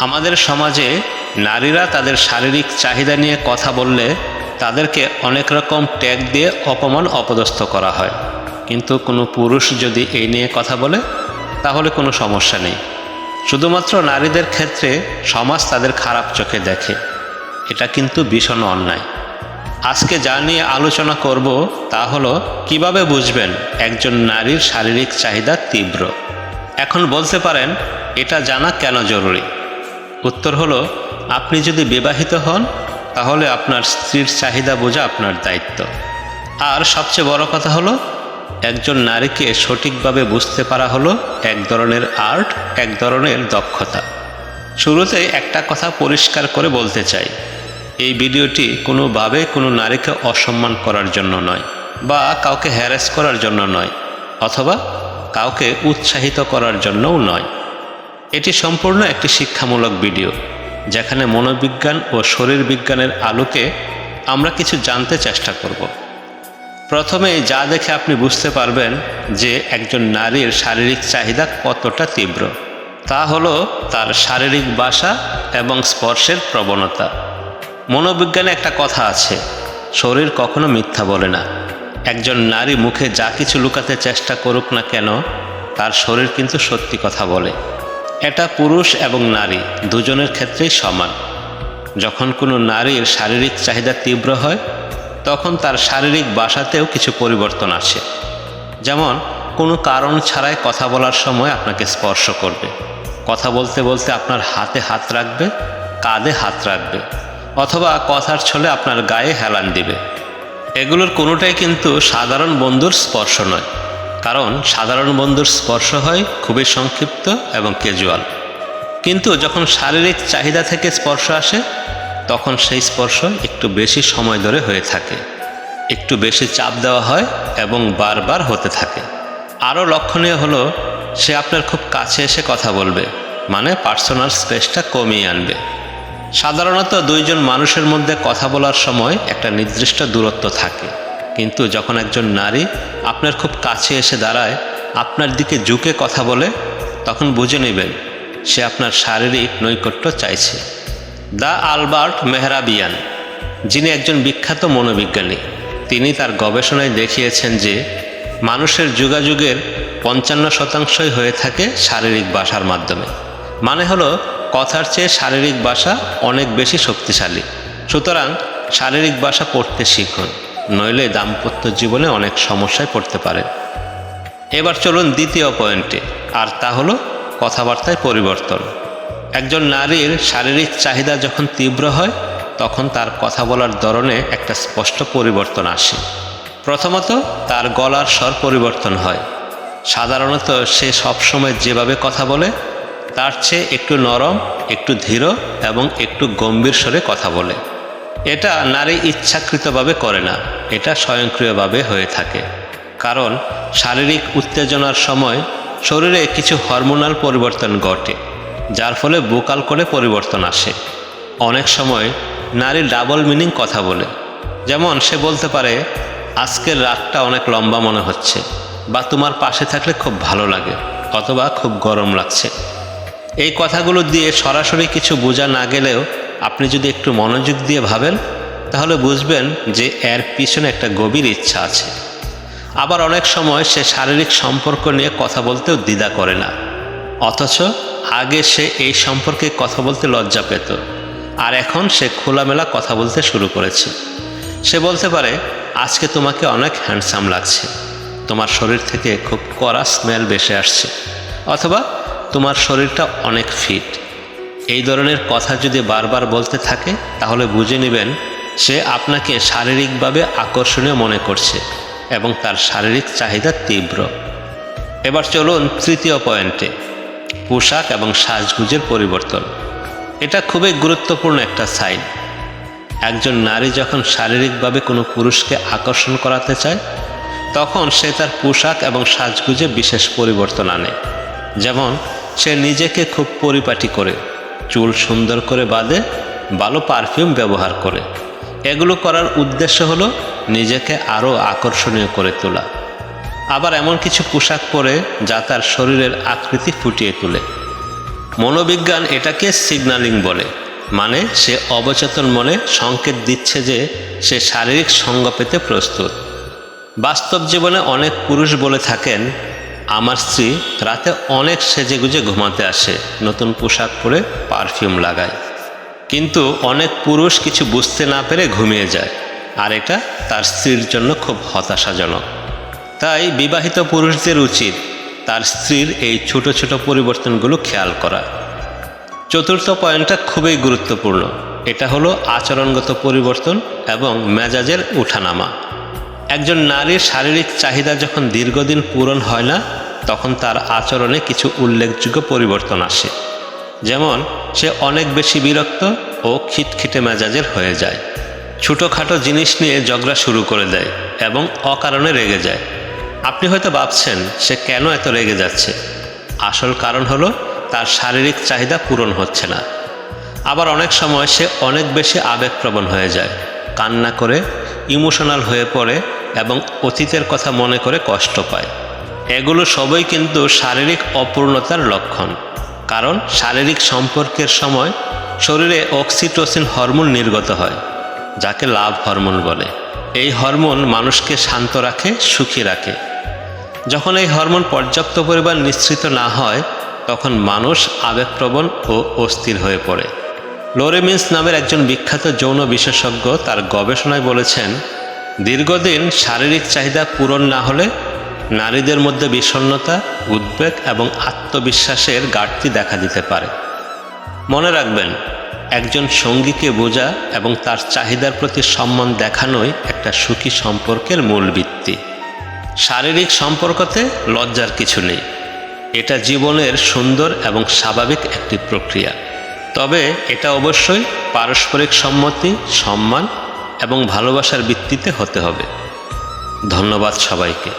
আমাদের সমাজে নারীরা তাদের শারীরিক চাহিদা নিয়ে কথা বললে তাদেরকে অনেক রকম ট্যাগ দিয়ে অপমান অপদস্থ করা হয়, কিন্তু কোনো পুরুষ যদি এই নিয়ে কথা বলে তাহলে কোনো সমস্যা নেই। শুধুমাত্র নারীদের ক্ষেত্রে সমাজ তাদের খারাপ চোখে দেখে, এটা কিন্তু ভীষণ অন্যায়। আজকে যা নিয়ে আলোচনা করব তা হলো কিভাবে বুঝবেন একজন নারীর শারীরিক চাহিদা তীব্র। এখন বলতে পারেন এটা জানা কেন জরুরি? উত্তর হলো, আপনি যদি বিবাহিত হন তাহলে আপনার স্ত্রীর চাহিদা বোঝা আপনার দায়িত্ব। আর সবচেয়ে বড় কথা হলো, একজন নারীকে সঠিকভাবে বুঝতে পারা হলো এক ধরনের আর্ট, এক ধরনের দক্ষতা। শুরুতে একটা কথা পরিষ্কার করে বলতে চাই, এই ভিডিওটি কোনোভাবে কোনো নারীকে অসম্মান করার জন্য নয়, বা কাউকে হ্যারাস করার জন্য নয়, অথবা কাউকে উৎসাহিত করার জন্যও নয়। এটি সম্পূর্ণ একটি শিক্ষামূলক ভিডিও, যেখানে মনোবিজ্ঞান ও শরীর বিজ্ঞানের আলোকে আমরা কিছু জানতে চেষ্টা করব। প্রথমেই যা দেখে আপনি বুঝতে পারবেন যে একজন নারীর শারীরিক চাহিদা কতটা তীব্র, তা হলো তার শারীরিক ভাষা এবং স্পর্শের প্রবণতা। মনোবিজ্ঞানে একটা কথা আছে, শরীর কখনো মিথ্যা বলে না। একজন নারী মুখে যা কিছু লুকাতে চেষ্টা করুক না কেন, তার শরীর কিন্তু সত্যি কথা বলে। এটা পুরুষ এবং নারী দুজনের ক্ষেত্রেই সমান। যখন কোনো নারীর শারীরিক চাহিদা তীব্র হয় তখন তার শারীরিক ভাষাতেও কিছু পরিবর্তন আসে। যেমন কোনো কারণ ছাড়াই কথা বলার সময় আপনাকে স্পর্শ করবে, কথা বলতে বলতে আপনার হাতে হাত রাখবে, কাঁধে হাত রাখবে, অথবা কথার ছলে আপনার গায়ে হেলান দিবে। এগুলোর কোনোটাই কিন্তু সাধারণ বন্ধুর স্পর্শ নয়, কারণ সাধারণ বন্ধুর স্পর্শ হয় খুবই সংক্ষিপ্ত এবং ক্যাজুয়াল। কিন্তু যখন শারীরিক চাহিদা থেকে স্পর্শ আসে তখন সেই স্পর্শ একটু বেশি সময় ধরে হয়ে থাকে, একটু বেশি চাপ দেওয়া হয় এবং বারবার হতে থাকে। আরও লক্ষণীয় হলো, সে আপনার খুব কাছে এসে কথা বলবে, মানে পার্সোনাল স্পেসটা কমিয়ে আনবে। সাধারণত দুইজন মানুষের মধ্যে কথা বলার সময় একটা নির্দিষ্ট দূরত্ব থাকে, কিন্তু যখন একজন নারী আপনার খুব কাছে এসে দাঁড়ায়, আপনার দিকে ঝুঁকে কথা বলে, তখন বুঝে নেবেন সে আপনার শারীরিক নৈকট্য চাইছে। দ্য আলবার্ট মেহরাবিয়ান, যিনি একজন বিখ্যাত মনোবিজ্ঞানী, তিনি তার গবেষণায় দেখিয়েছেন যে মানুষের যোগাযোগের 55% হয়ে থাকে শারীরিক ভাষার মাধ্যমে। মানে হলো, কথার চেয়ে শারীরিক ভাষা অনেক বেশি শক্তিশালী। সুতরাং শারীরিক ভাষা পড়তে শিখুন, নইলে দাম্পত্য জীবনে অনেক সমস্যায় পড়তে পারেন। এবার চলুন দ্বিতীয় পয়েন্টে, আর তা হলো কথাবার্তায় পরিবর্তন। একজন নারীর শারীরিক চাহিদা যখন তীব্র হয় তখন তার কথা বলার ধরনে একটা স্পষ্ট পরিবর্তন আসে। প্রথমত তার গলার স্বর পরিবর্তন হয়। সাধারণত সে সবসময় যেভাবে কথা বলে তার চেয়ে একটু নরম, একটু ধীর এবং একটু গম্ভীর স্বরে কথা বলে। এটা নারী ইচ্ছাকৃতভাবে করে না, এটা স্বয়ংক্রিয়ভাবে হয়ে থাকে। কারণ শারীরিক উত্তেজনার সময় শরীরে কিছু হরমোনাল পরিবর্তন ঘটে, যার ফলে ভোকাল করে পরিবর্তন আসে। অনেক সময় নারী ডাবল মিনিং কথা বলে, যেমন সে বলতে পারে, আজকের রাতটা অনেক লম্বা মনে হচ্ছে, বা তোমার পাশে থাকলে খুব ভালো লাগে, অথবা খুব গরম লাগছে। এই কথাগুলো দিয়ে সরাসরি কিছু বোঝা না গেলেও আপনি যদি একটু মনোযোগ দিয়ে ভাবেন তাহলে বুঝবেন যে এর পিছনে একটা গভীর ইচ্ছা আছে। আবার অনেক সময় সে শারীরিক সম্পর্ক নিয়ে কথা বলতেও দ্বিধা করে না, অথচ আগে সে এই সম্পর্কে কথা বলতে লজ্জা পেত, আর এখন সে খোলামেলা কথা বলতে শুরু করেছে। সে বলতে পারে, আজকে তোমাকে অনেক হ্যান্ডসাম লাগছে, তোমার শরীর থেকে খুব কড়া স্মেল ভেসে আসছে, অথবা তোমার শরীরটা অনেক ফিট। এই ধরনের কথা যদি বারবার বলতে থাকে তাহলে বুঝে নেবেন সে আপনাকে শারীরিকভাবে আকর্ষণীয় মনে করছে এবং তার শারীরিক চাহিদা তীব্র। এবার চলুন তৃতীয় পয়েন্টে, পোশাক এবং সাজগুজের পরিবর্তন। এটা খুবই গুরুত্বপূর্ণ একটা সাইন। একজন নারী যখন শারীরিকভাবে কোনো পুরুষকে আকর্ষণ করাতে চায় তখন সে তার পোশাক এবং সাজগুজে বিশেষ পরিবর্তন আনে। যেমন সে নিজেকে খুব পরিপাটি করে, চুল সুন্দর করে বাঁধে, ভালো পারফিউম ব্যবহার করে। এগুলো করার উদ্দেশ্য হলো নিজেকে আরও আকর্ষণীয় করে তোলা। আবার এমন কিছু পোশাক পরে যা তার শরীরের আকৃতি ফুটিয়ে তোলে। মনোবিজ্ঞান এটাকে সিগন্যালিং বলে, মানে সে অবচেতন মনে সংকেত দিচ্ছে যে সে শারীরিক সঙ্গ পেতে প্রস্তুত। বাস্তব জীবনে অনেক পুরুষ বলে থাকেন, আমার স্ত্রী রাতে অনেক সেজেগুজে ঘুমাতে আসে, নতুন পোশাক পরে পারফিউম লাগায়। কিন্তু অনেক পুরুষ কিছু বুঝতে না পেরে ঘুমিয়ে যায়, আর এটা তার স্ত্রীর জন্য খুব হতাশাজনক। তাই বিবাহিত পুরুষদের উচিত তার স্ত্রীর এই ছোট ছোট পরিবর্তনগুলো খেয়াল করা। চতুর্থ পয়েন্টটা খুবই গুরুত্বপূর্ণ, এটা হলো আচরণগত পরিবর্তন এবং মেজাজের ওঠানামা। একজন নারীর শারীরিক চাহিদা যখন দীর্ঘদিন পূরণ হয় না, তখন তার আচরণে কিছু উল্লেখযোগ্য পরিবর্তন আসে। যেমন সে অনেক বেশি বিরক্ত ও খিটখিটে মেজাজের হয়ে যায়, ছোটোখাটো জিনিস নিয়ে ঝগড়া শুরু করে দেয় এবং অকারণে রেগে যায়। আপনি হয়তো ভাবছেন সে কেন এত রেগে যাচ্ছে। আসল কারণ হলো তার শারীরিক চাহিদা পূরণ হচ্ছে না। আবার অনেক সময় সে অনেক বেশি আবেগপ্রবণ হয়ে যায়, কান্না করে, ইমোশনাল হয়ে পড়ে এবং অতীতের কথা মনে করে কষ্ট পায়। এগুলো সবই কিন্তু শারীরিক অপূর্ণতার লক্ষণ। কারণ শারীরিক সম্পর্কের সময় শরীরে অক্সিটোসিন হরমোন নির্গত হয়, যাকে লাভ হরমোন বলে। এই হরমোন মানুষকে শান্ত রাখে, সুখী রাখে। যখন এই হরমোন পর্যাপ্ত পরিমাণ নিঃসৃত না হয়, তখন মানুষ আবেগপ্রবণ ও অস্থির হয়ে পড়ে। লোরেমিন্স নামের একজন বিখ্যাত যৌন বিশেষজ্ঞ তার গবেষণায় বলেছেন, দীর্ঘদিন শারীরিক চাহিদা পূরণ না হলে নারীদের মধ্যে বিষণ্ণতা, উদ্বেগ এবং আত্মবিশ্বাসের ঘাটতি দেখা দিতে পারে। মনে রাখবেন, একজন সঙ্গীকে বোঝা এবং তার চাহিদার প্রতি সম্মান দেখানোই একটা সুখী সম্পর্কের মূল ভিত্তি। শারীরিক সম্পর্কতে লজ্জার কিছু নেই, এটা জীবনের সুন্দর এবং স্বাভাবিক একটি প্রক্রিয়া। তবে এটা অবশ্যই পারস্পরিক সম্মতি, সম্মান এবং ভালোবাসার ভিত্তিতে হতে হবে। ধন্যবাদ সবাইকে।